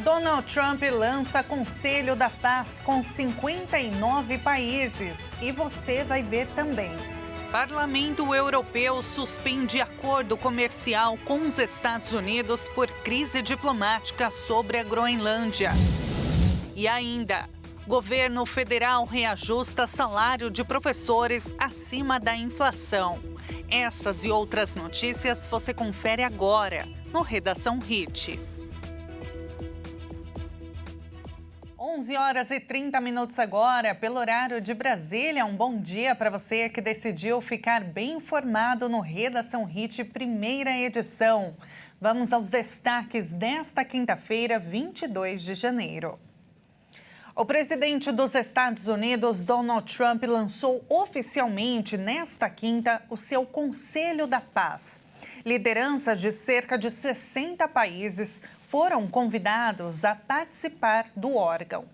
Donald Trump lança Conselho da Paz com 59 países e você vai ver também. Parlamento Europeu suspende acordo comercial com os Estados Unidos por crise diplomática sobre a Groenlândia. E ainda, governo federal reajusta salário de professores acima da inflação. Essas e outras notícias você confere agora no Redação Hit. 11h30 agora, pelo horário de Brasília. Um bom dia para você que decidiu ficar bem informado no Redação Hit, primeira edição. Vamos aos destaques desta quinta-feira, 22 de janeiro. O presidente dos Estados Unidos, Donald Trump, lançou oficialmente nesta quinta o seu Conselho da Paz. Lideranças de cerca de 60 países foram convidados a participar do órgão.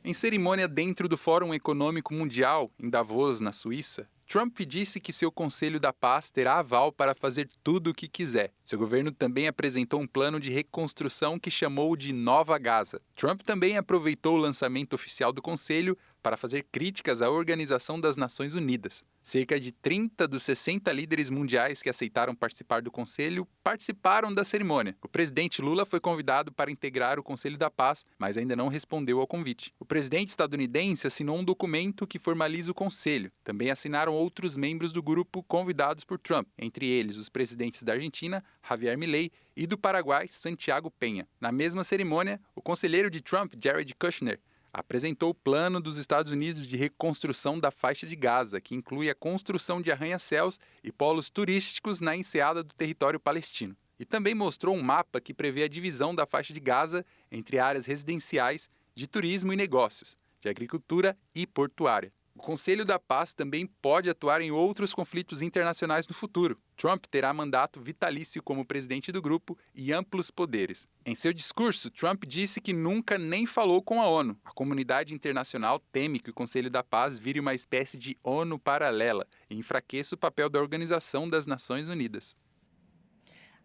Em cerimônia dentro do Fórum Econômico Mundial, em Davos, na Suíça, Trump disse que seu Conselho da Paz terá aval para fazer tudo o que quiser. Seu governo também apresentou um plano de reconstrução que chamou de Nova Gaza. Trump também aproveitou o lançamento oficial do Conselho para fazer críticas à Organização das Nações Unidas. Cerca de 30 dos 60 líderes mundiais que aceitaram participar do Conselho participaram da cerimônia. O presidente Lula foi convidado para integrar o Conselho da Paz, mas ainda não respondeu ao convite. O presidente estadunidense assinou um documento que formaliza o Conselho. Também assinaram outros membros do grupo convidados por Trump, entre eles os presidentes da Argentina, Javier Milei, e do Paraguai, Santiago Peña. Na mesma cerimônia, o conselheiro de Trump, Jared Kushner, apresentou o plano dos Estados Unidos de reconstrução da faixa de Gaza, que inclui a construção de arranha-céus e polos turísticos na enseada do território palestino. E também mostrou um mapa que prevê a divisão da faixa de Gaza entre áreas residenciais, de turismo e negócios, de agricultura e portuária. O Conselho da Paz também pode atuar em outros conflitos internacionais no futuro. Trump terá mandato vitalício como presidente do grupo e amplos poderes. Em seu discurso, Trump disse que nunca nem falou com a ONU. A comunidade internacional teme que o Conselho da Paz vire uma espécie de ONU paralela e enfraqueça o papel da Organização das Nações Unidas.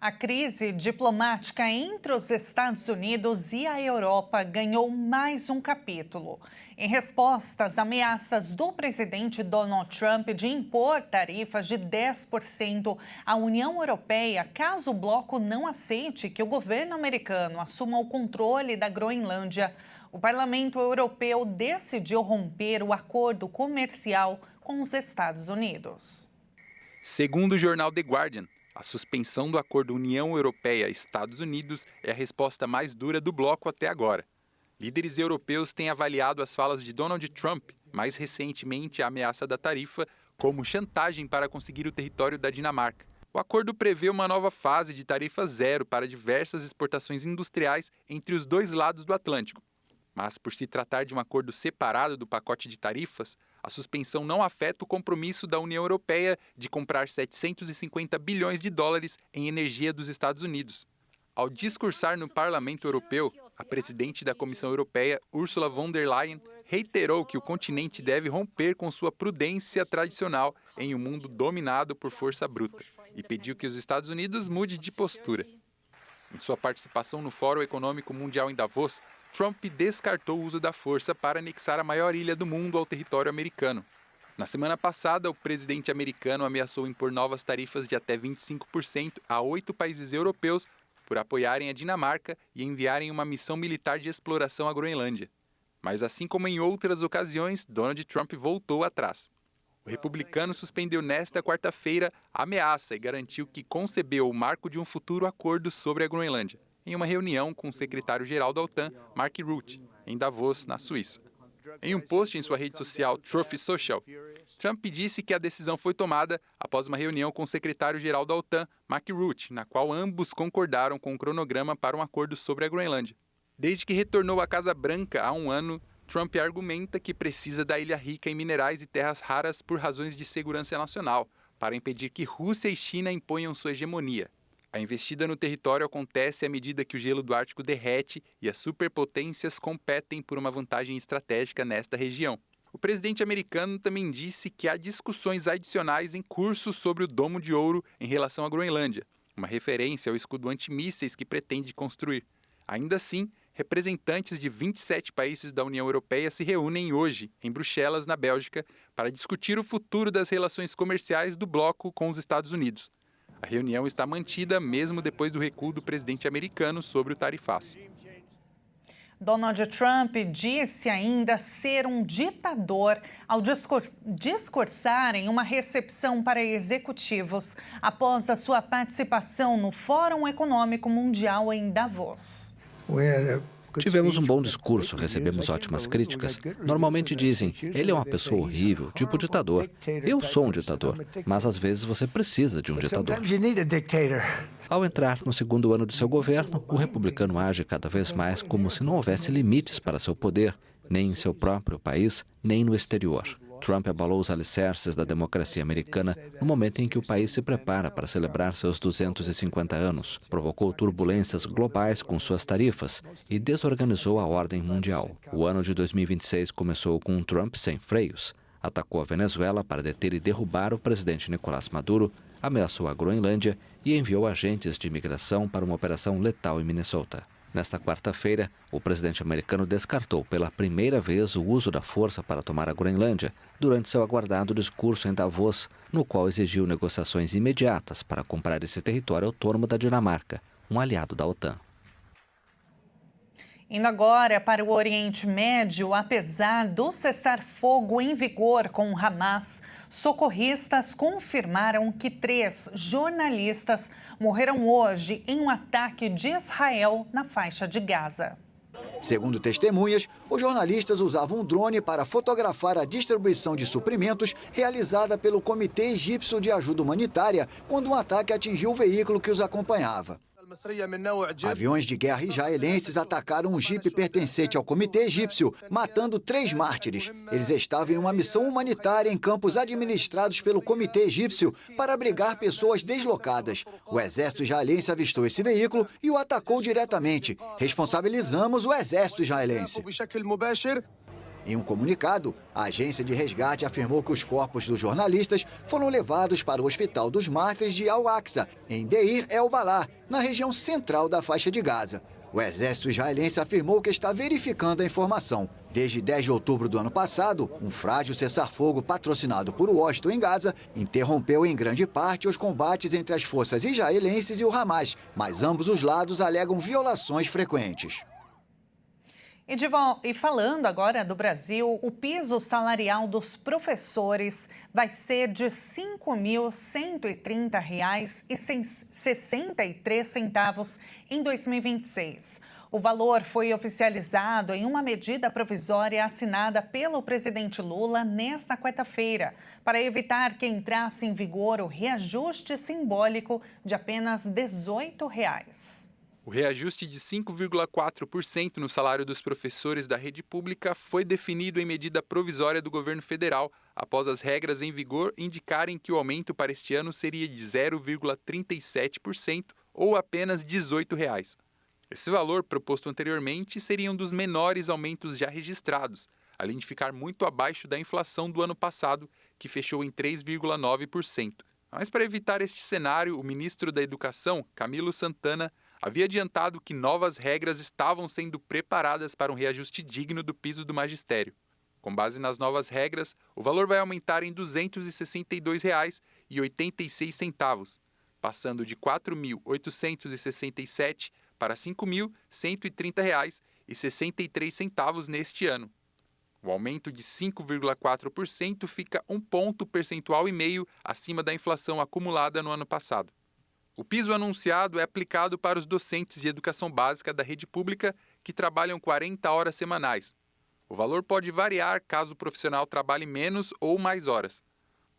A crise diplomática entre os Estados Unidos e a Europa ganhou mais um capítulo. Em resposta às ameaças do presidente Donald Trump de impor tarifas de 10% à União Europeia, caso o bloco não aceite que o governo americano assuma o controle da Groenlândia, o Parlamento Europeu decidiu romper o acordo comercial com os Estados Unidos. Segundo o jornal The Guardian, a suspensão do acordo União Europeia-Estados Unidos é a resposta mais dura do bloco até agora. Líderes europeus têm avaliado as falas de Donald Trump, mais recentemente a ameaça da tarifa, como chantagem para conseguir o território da Dinamarca. O acordo prevê uma nova fase de tarifa zero para diversas exportações industriais entre os dois lados do Atlântico. Mas, por se tratar de um acordo separado do pacote de tarifas, a suspensão não afeta o compromisso da União Europeia de comprar 750 bilhões de dólares em energia dos Estados Unidos. Ao discursar no Parlamento Europeu, a presidente da Comissão Europeia, Ursula von der Leyen, reiterou que o continente deve romper com sua prudência tradicional em um mundo dominado por força bruta e pediu que os Estados Unidos mude de postura. Em sua participação no Fórum Econômico Mundial em Davos, Trump descartou o uso da força para anexar a maior ilha do mundo ao território americano. Na semana passada, o presidente americano ameaçou impor novas tarifas de até 25% a 8 países europeus por apoiarem a Dinamarca e enviarem uma missão militar de exploração à Groenlândia. Mas assim como em outras ocasiões, Donald Trump voltou atrás. O republicano suspendeu nesta quarta-feira a ameaça e garantiu que concebeu o marco de um futuro acordo sobre a Groenlândia, em uma reunião com o secretário-geral da OTAN, Mark Rutte, em Davos, na Suíça. Em um post em sua rede social, Truth Social, Trump disse que a decisão foi tomada após uma reunião com o secretário-geral da OTAN, Mark Rutte, na qual ambos concordaram com um cronograma para um acordo sobre a Groenlândia. Desde que retornou à Casa Branca há um ano, Trump argumenta que precisa da ilha rica em minerais e terras raras por razões de segurança nacional, para impedir que Rússia e China imponham sua hegemonia. A investida no território acontece à medida que o gelo do Ártico derrete e as superpotências competem por uma vantagem estratégica nesta região. O presidente americano também disse que há discussões adicionais em curso sobre o Domo de Ouro em relação à Groenlândia, uma referência ao escudo antimísseis que pretende construir. Ainda assim, representantes de 27 países da União Europeia se reúnem hoje, em Bruxelas, na Bélgica, para discutir o futuro das relações comerciais do bloco com os Estados Unidos. A reunião está mantida mesmo depois do recuo do presidente americano sobre o tarifaço. Donald Trump disse ainda ser um ditador ao discursar em uma recepção para executivos após a sua participação no Fórum Econômico Mundial em Davos. Tivemos um bom discurso, recebemos ótimas críticas. Normalmente dizem, ele é uma pessoa horrível, tipo ditador. Eu sou um ditador, mas às vezes você precisa de um ditador. Ao entrar no segundo ano de seu governo, o republicano age cada vez mais como se não houvesse limites para seu poder, nem em seu próprio país, nem no exterior. Trump abalou os alicerces da democracia americana no momento em que o país se prepara para celebrar seus 250 anos, provocou turbulências globais com suas tarifas e desorganizou a ordem mundial. O ano de 2026 começou com um Trump sem freios. Atacou a Venezuela para deter e derrubar o presidente Nicolás Maduro, ameaçou a Groenlândia e enviou agentes de imigração para uma operação letal em Minnesota. Nesta quarta-feira, o presidente americano descartou pela primeira vez o uso da força para tomar a Groenlândia durante seu aguardado discurso em Davos, no qual exigiu negociações imediatas para comprar esse território autônomo da Dinamarca, um aliado da OTAN. Indo agora para o Oriente Médio, apesar do cessar-fogo em vigor com o Hamas, socorristas confirmaram que 3 jornalistas morreram hoje em um ataque de Israel na faixa de Gaza. Segundo testemunhas, os jornalistas usavam um drone para fotografar a distribuição de suprimentos realizada pelo Comitê Egípcio de Ajuda Humanitária quando um ataque atingiu o veículo que os acompanhava. Aviões de guerra israelenses atacaram um jipe pertencente ao Comitê Egípcio, matando 3 mártires. Eles estavam em uma missão humanitária em campos administrados pelo Comitê Egípcio para abrigar pessoas deslocadas. O exército israelense avistou esse veículo e o atacou diretamente. Responsabilizamos o exército israelense. Em um comunicado, a agência de resgate afirmou que os corpos dos jornalistas foram levados para o Hospital dos Mártires de Al-Aqsa, em Deir el-Balá, na região central da faixa de Gaza. O exército israelense afirmou que está verificando a informação. Desde 10 de outubro do ano passado, um frágil cessar-fogo patrocinado por Washington em Gaza interrompeu em grande parte os combates entre as forças israelenses e o Hamas, mas ambos os lados alegam violações frequentes. E falando agora do Brasil, o piso salarial dos professores vai ser de R$ 5.130,63 em 2026. O valor foi oficializado em uma medida provisória assinada pelo presidente Lula nesta quarta-feira, para evitar que entrasse em vigor o reajuste simbólico de apenas R$ 18. O reajuste de 5,4% no salário dos professores da rede pública foi definido em medida provisória do governo federal, após as regras em vigor indicarem que o aumento para este ano seria de 0,37% ou apenas R$ 18. Esse valor, proposto anteriormente, seria um dos menores aumentos já registrados, além de ficar muito abaixo da inflação do ano passado, que fechou em 3,9%. Mas para evitar este cenário, o ministro da Educação, Camilo Santana, havia adiantado que novas regras estavam sendo preparadas para um reajuste digno do piso do magistério. Com base nas novas regras, o valor vai aumentar em R$ 262,86, passando de R$ 4.867 para R$ 5.130,63 neste ano. O aumento de 5,4% fica 1,5 ponto percentual acima da inflação acumulada no ano passado. O piso anunciado é aplicado para os docentes de educação básica da rede pública que trabalham 40 horas semanais. O valor pode variar caso o profissional trabalhe menos ou mais horas.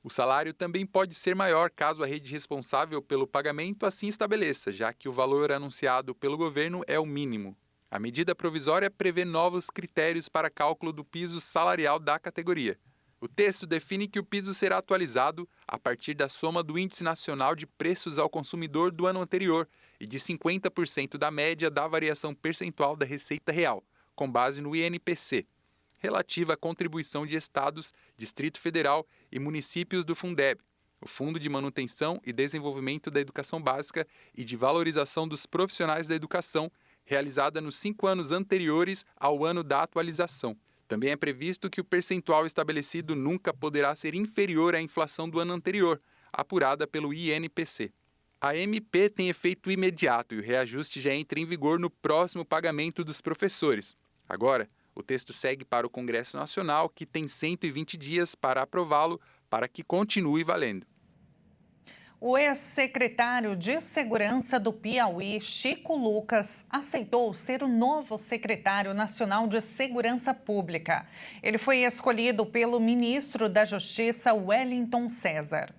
O salário também pode ser maior caso a rede responsável pelo pagamento assim estabeleça, já que o valor anunciado pelo governo é o mínimo. A medida provisória prevê novos critérios para cálculo do piso salarial da categoria. O texto define que o piso será atualizado a partir da soma do Índice Nacional de Preços ao Consumidor do ano anterior e de 50% da média da variação percentual da Receita Real, com base no INPC, relativa à contribuição de estados, Distrito Federal e municípios do Fundeb, o Fundo de Manutenção e Desenvolvimento da Educação Básica e de Valorização dos Profissionais da Educação, realizada nos 5 anos anteriores ao ano da atualização. Também é previsto que o percentual estabelecido nunca poderá ser inferior à inflação do ano anterior, apurada pelo INPC. A MP tem efeito imediato e o reajuste já entra em vigor no próximo pagamento dos professores. Agora, o texto segue para o Congresso Nacional, que tem 120 dias para aprová-lo, para que continue valendo. O ex-secretário de Segurança do Piauí, Chico Lucas, aceitou ser o novo secretário nacional de Segurança Pública. Ele foi escolhido pelo ministro da Justiça, Wellington César.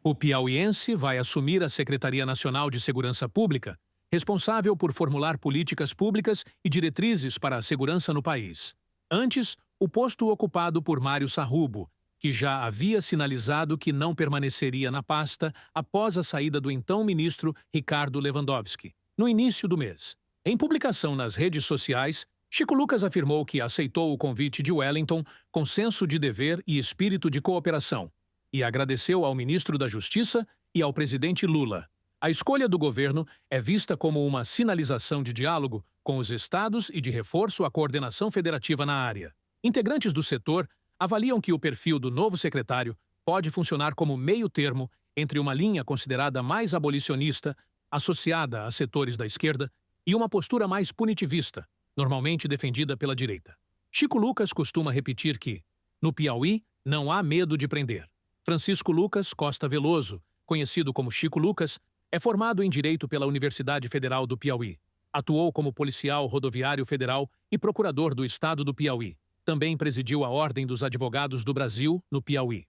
O piauiense vai assumir a Secretaria Nacional de Segurança Pública, responsável por formular políticas públicas e diretrizes para a segurança no país. Antes, o posto ocupado por Mário Sarrubo, que já havia sinalizado que não permaneceria na pasta após a saída do então ministro Ricardo Lewandowski, no início do mês. Em publicação nas redes sociais, Chico Lucas afirmou que aceitou o convite de Wellington com senso de dever e espírito de cooperação e agradeceu ao ministro da Justiça e ao presidente Lula. A escolha do governo é vista como uma sinalização de diálogo com os estados e de reforço à coordenação federativa na área. Integrantes do setor avaliam que o perfil do novo secretário pode funcionar como meio-termo entre uma linha considerada mais abolicionista, associada a setores da esquerda, e uma postura mais punitivista, normalmente defendida pela direita. Chico Lucas costuma repetir que, no Piauí, não há medo de prender. Francisco Lucas Costa Veloso, conhecido como Chico Lucas, é formado em Direito pela Universidade Federal do Piauí. Atuou como policial rodoviário federal e procurador do Estado do Piauí. Também presidiu a Ordem dos Advogados do Brasil, no Piauí.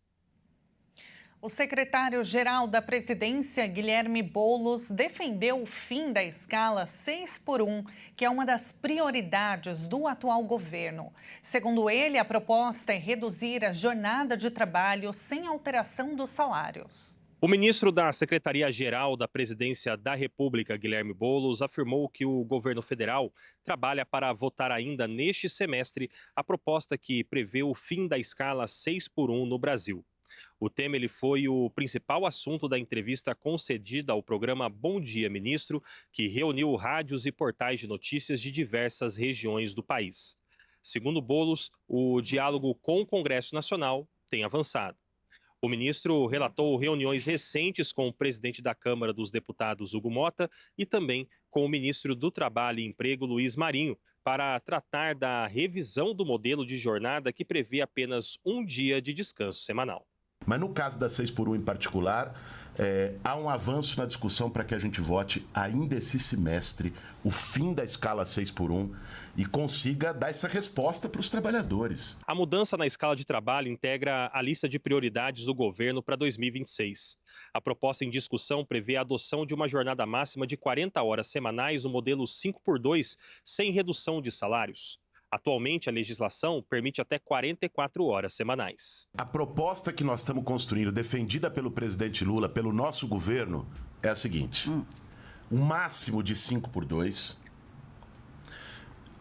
O secretário-geral da Presidência, Guilherme Boulos, defendeu o fim da escala 6x1, que é uma das prioridades do atual governo. Segundo ele, a proposta é reduzir a jornada de trabalho sem alteração dos salários. O ministro da Secretaria-Geral da Presidência da República, Guilherme Boulos, afirmou que o governo federal trabalha para votar ainda neste semestre a proposta que prevê o fim da escala 6x1 no Brasil. O tema foi o principal assunto da entrevista concedida ao programa Bom Dia, Ministro, que reuniu rádios e portais de notícias de diversas regiões do país. Segundo Boulos, o diálogo com o Congresso Nacional tem avançado. O ministro relatou reuniões recentes com o presidente da Câmara dos Deputados, Hugo Mota, e também com o ministro do Trabalho e Emprego, Luiz Marinho, para tratar da revisão do modelo de jornada que prevê apenas um dia de descanso semanal. Mas no caso da 6x1 em particular, há um avanço na discussão para que a gente vote ainda esse semestre o fim da escala 6x1 e consiga dar essa resposta para os trabalhadores. A mudança na escala de trabalho integra a lista de prioridades do governo para 2026. A proposta em discussão prevê a adoção de uma jornada máxima de 40 horas semanais no modelo 5x2, sem redução de salários. Atualmente, a legislação permite até 44 horas semanais. A proposta que nós estamos construindo, defendida pelo presidente Lula, pelo nosso governo, é a seguinte. Um máximo de 5x2,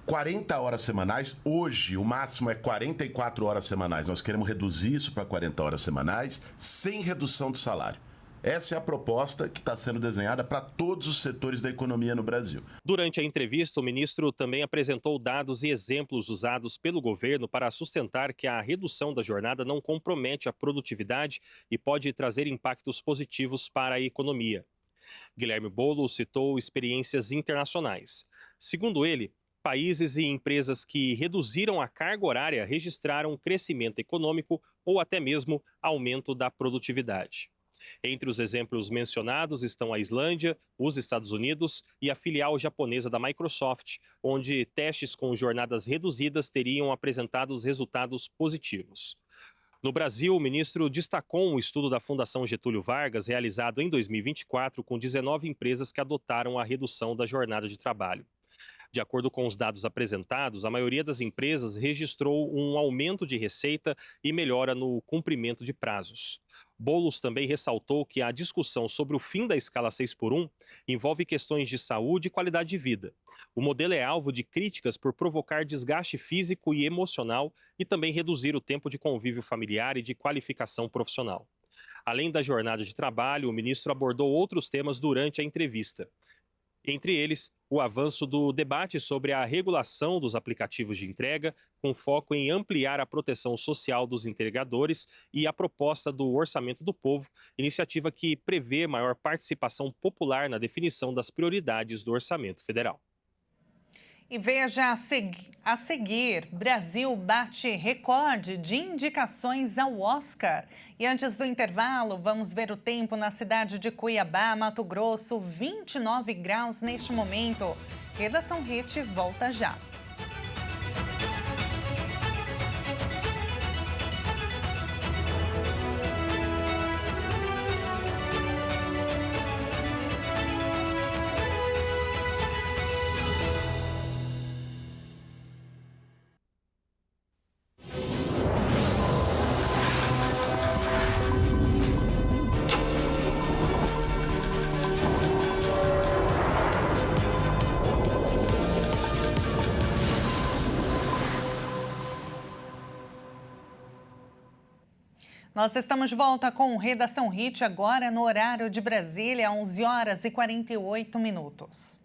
40 horas semanais. Hoje, o máximo é 44 horas semanais. Nós queremos reduzir isso para 40 horas semanais, sem redução de salário. Essa é a proposta que está sendo desenhada para todos os setores da economia no Brasil. Durante a entrevista, o ministro também apresentou dados e exemplos usados pelo governo para sustentar que a redução da jornada não compromete a produtividade e pode trazer impactos positivos para a economia. Guilherme Boulos citou experiências internacionais. Segundo ele, países e empresas que reduziram a carga horária registraram crescimento econômico ou até mesmo aumento da produtividade. Entre os exemplos mencionados estão a Islândia, os Estados Unidos e a filial japonesa da Microsoft, onde testes com jornadas reduzidas teriam apresentado resultados positivos. No Brasil, o ministro destacou um estudo da Fundação Getúlio Vargas, realizado em 2024, com 19 empresas que adotaram a redução da jornada de trabalho. De acordo com os dados apresentados, a maioria das empresas registrou um aumento de receita e melhora no cumprimento de prazos. Boulos também ressaltou que a discussão sobre o fim da escala 6x1 envolve questões de saúde e qualidade de vida. O modelo é alvo de críticas por provocar desgaste físico e emocional e também reduzir o tempo de convívio familiar e de qualificação profissional. Além da jornada de trabalho, o ministro abordou outros temas durante a entrevista. Entre eles, o avanço do debate sobre a regulação dos aplicativos de entrega, com foco em ampliar a proteção social dos entregadores, e a proposta do Orçamento do Povo, iniciativa que prevê maior participação popular na definição das prioridades do orçamento federal. E veja a seguir, Brasil bate recorde de indicações ao Oscar. E antes do intervalo, vamos ver o tempo na cidade de Cuiabá, Mato Grosso, 29 graus neste momento. Redação Hit volta já. Nós estamos de volta com Redação Hit, agora no horário de Brasília, 11 horas e 48 minutos.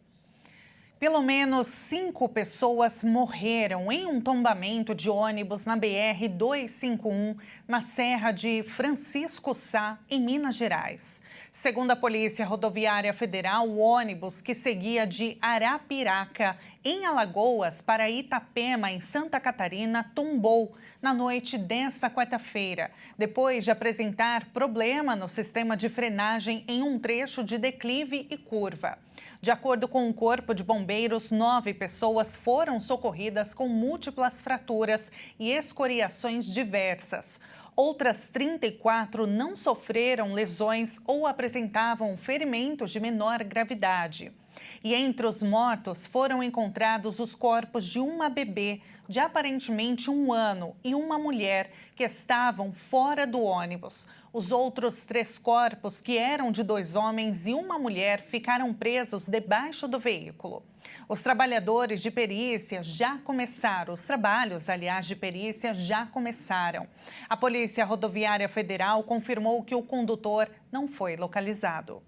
Pelo menos 5 pessoas morreram em um tombamento de ônibus na BR-251, na Serra de Francisco Sá, em Minas Gerais. Segundo a Polícia Rodoviária Federal, o ônibus que seguia de Arapiraca, em Alagoas, para Itapema, em Santa Catarina, tombou na noite desta quarta-feira, depois de apresentar problema no sistema de frenagem em um trecho de declive e curva. De acordo com o Corpo de Bombeiros, 9 pessoas foram socorridas com múltiplas fraturas e escoriações diversas. Outras 34 não sofreram lesões ou apresentavam ferimentos de menor gravidade. E entre os mortos foram encontrados os corpos de uma bebê de aparentemente 1 ano e uma mulher que estavam fora do ônibus. Os outros 3 corpos, que eram de 2 homens e uma mulher, ficaram presos debaixo do veículo. Os trabalhadores de perícia já começaram. Os trabalhos, aliás, de perícia já começaram. A Polícia Rodoviária Federal confirmou que o condutor não foi localizado.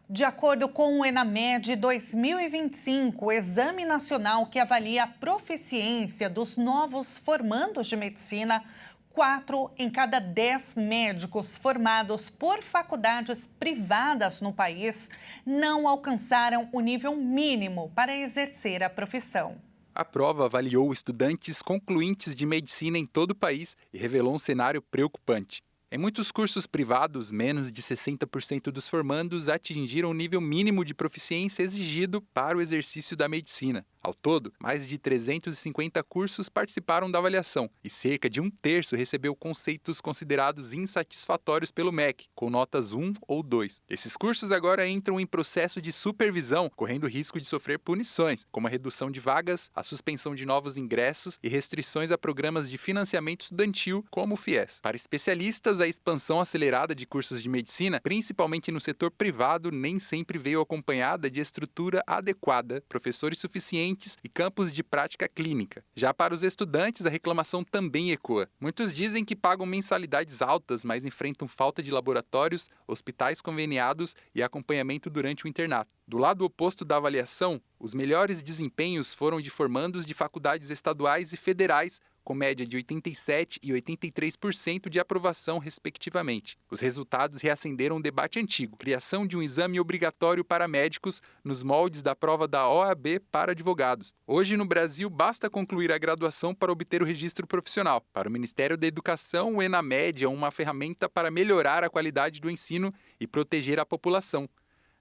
De acordo com o ENAMED 2025, o exame nacional que avalia a proficiência dos novos formandos de medicina, 4 em cada 10 médicos formados por faculdades privadas no país não alcançaram o nível mínimo para exercer a profissão. A prova avaliou estudantes concluintes de medicina em todo o país e revelou um cenário preocupante. Em muitos cursos privados, menos de 60% dos formandos atingiram o nível mínimo de proficiência exigido para o exercício da medicina. Ao todo, mais de 350 cursos participaram da avaliação e cerca de 1/3 recebeu conceitos considerados insatisfatórios pelo MEC, com notas 1 ou 2. Esses cursos agora entram em processo de supervisão, correndo o risco de sofrer punições, como a redução de vagas, a suspensão de novos ingressos e restrições a programas de financiamento estudantil, como o FIES. Para especialistas, a expansão acelerada de cursos de medicina, principalmente no setor privado, nem sempre veio acompanhada de estrutura adequada, professores suficientes e campos de prática clínica. Já para os estudantes, a reclamação também ecoa. Muitos dizem que pagam mensalidades altas, mas enfrentam falta de laboratórios, hospitais conveniados e acompanhamento durante o internato. Do lado oposto da avaliação, os melhores desempenhos foram de formandos de faculdades estaduais e federais, com média de 87% e 83% de aprovação, respectivamente. Os resultados reacenderam um debate antigo: criação de um exame obrigatório para médicos nos moldes da prova da OAB para advogados. Hoje, no Brasil, basta concluir a graduação para obter o registro profissional. Para o Ministério da Educação, o ENAMED é uma ferramenta para melhorar a qualidade do ensino e proteger a população.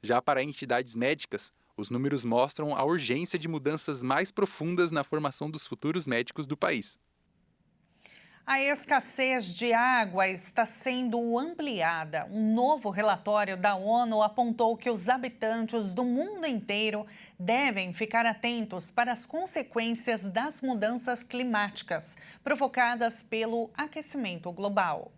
Já para entidades médicas, os números mostram a urgência de mudanças mais profundas na formação dos futuros médicos do país. A escassez de água está sendo ampliada. Um novo relatório da ONU apontou que os habitantes do mundo inteiro devem ficar atentos para as consequências das mudanças climáticas provocadas pelo aquecimento global.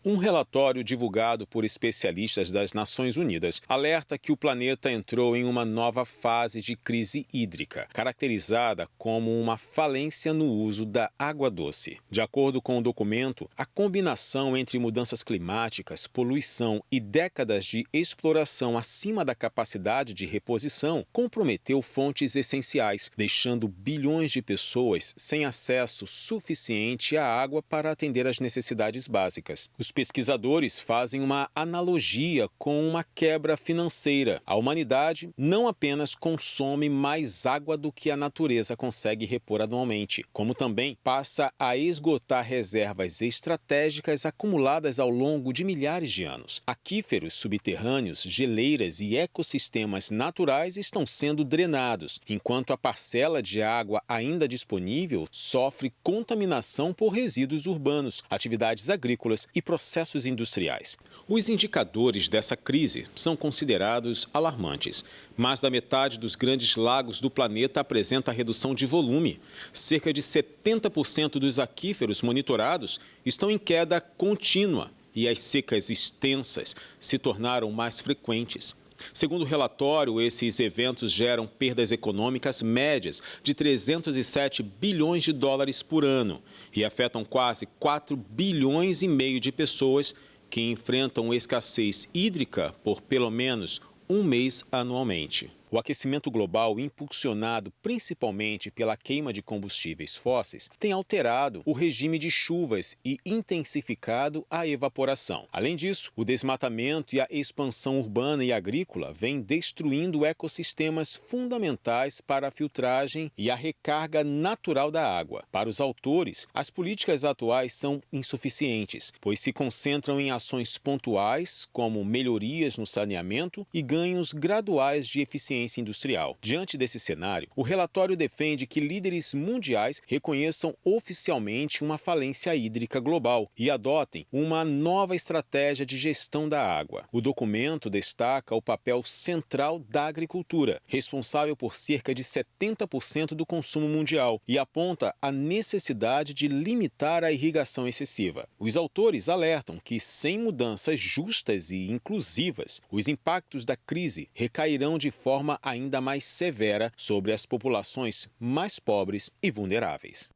Um relatório divulgado por especialistas das Nações Unidas alerta que o planeta entrou em uma nova fase de crise hídrica, caracterizada como uma falência no uso da água doce. De acordo com o documento, a combinação entre mudanças climáticas, poluição e décadas de exploração acima da capacidade de reposição comprometeu fontes essenciais, deixando bilhões de pessoas sem acesso suficiente à água para atender às necessidades básicas. Os pesquisadores fazem uma analogia com uma quebra financeira. A humanidade não apenas consome mais água do que a natureza consegue repor anualmente, como também passa a esgotar reservas estratégicas acumuladas ao longo de milhares de anos. Aquíferos subterrâneos, geleiras e ecossistemas naturais estão sendo drenados, enquanto a parcela de água ainda disponível sofre contaminação por resíduos urbanos, atividades agrícolas e processos industriais. Os indicadores dessa crise são considerados alarmantes. Mais da metade dos grandes lagos do planeta apresenta redução de volume. Cerca de 70% dos aquíferos monitorados estão em queda contínua e as secas extensas se tornaram mais frequentes. Segundo o relatório, esses eventos geram perdas econômicas médias de 307 bilhões de dólares por ano e afetam quase 4 bilhões e meio de pessoas que enfrentam escassez hídrica por pelo menos um mês anualmente. O aquecimento global, impulsionado principalmente pela queima de combustíveis fósseis, tem alterado o regime de chuvas e intensificado a evaporação. Além disso, o desmatamento e a expansão urbana e agrícola vêm destruindo ecossistemas fundamentais para a filtragem e a recarga natural da água. Para os autores, as políticas atuais são insuficientes, pois se concentram em ações pontuais, como melhorias no saneamento e ganhos graduais de eficiência industrial. Diante desse cenário, o relatório defende que líderes mundiais reconheçam oficialmente uma falência hídrica global e adotem uma nova estratégia de gestão da água. O documento destaca o papel central da agricultura, responsável por cerca de 70% do consumo mundial, e aponta a necessidade de limitar a irrigação excessiva. Os autores alertam que, sem mudanças justas e inclusivas, os impactos da crise recairão de forma ainda mais severa sobre as populações mais pobres e vulneráveis.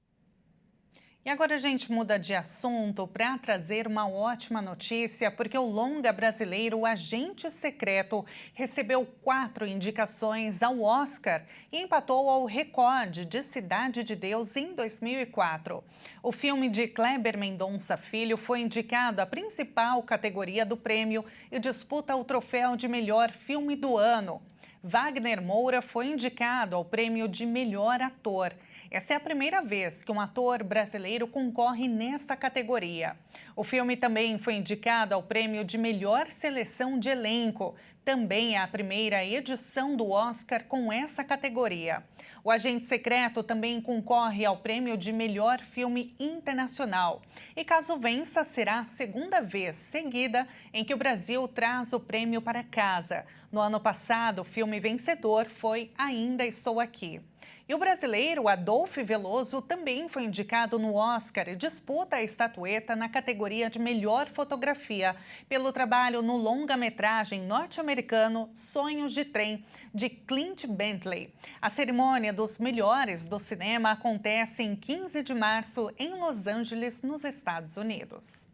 E agora a gente muda de assunto para trazer uma ótima notícia, porque o longa brasileiro O Agente Secreto recebeu 4 indicações ao Oscar e empatou ao recorde de Cidade de Deus em 2004. O filme de Kleber Mendonça Filho foi indicado à principal categoria do prêmio e disputa o troféu de melhor filme do ano. Wagner Moura foi indicado ao prêmio de melhor ator. Essa é a primeira vez que um ator brasileiro concorre nesta categoria. O filme também foi indicado ao prêmio de melhor seleção de elenco. Também é a primeira edição do Oscar com essa categoria. O Agente Secreto também concorre ao prêmio de melhor filme internacional. E caso vença, será a segunda vez seguida em que o Brasil traz o prêmio para casa. No ano passado, o filme vencedor foi Ainda Estou Aqui. E o brasileiro Adolfo Veloso também foi indicado no Oscar e disputa a estatueta na categoria de melhor fotografia pelo trabalho no longa-metragem norte-americano Sonhos de Trem, de Clint Bentley. A cerimônia dos melhores do cinema acontece em 15 de março em Los Angeles, nos Estados Unidos.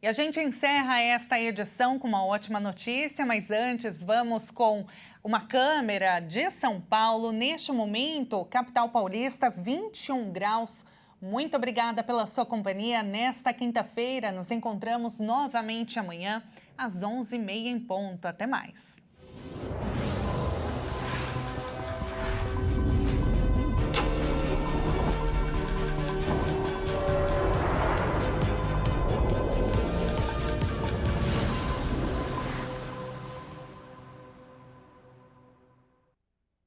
E a gente encerra esta edição com uma ótima notícia, mas antes vamos com uma câmera de São Paulo. Neste momento, capital paulista, 21 graus. Muito obrigada pela sua companhia nesta quinta-feira. Nos encontramos novamente amanhã, às 11h30 em ponto. Até mais.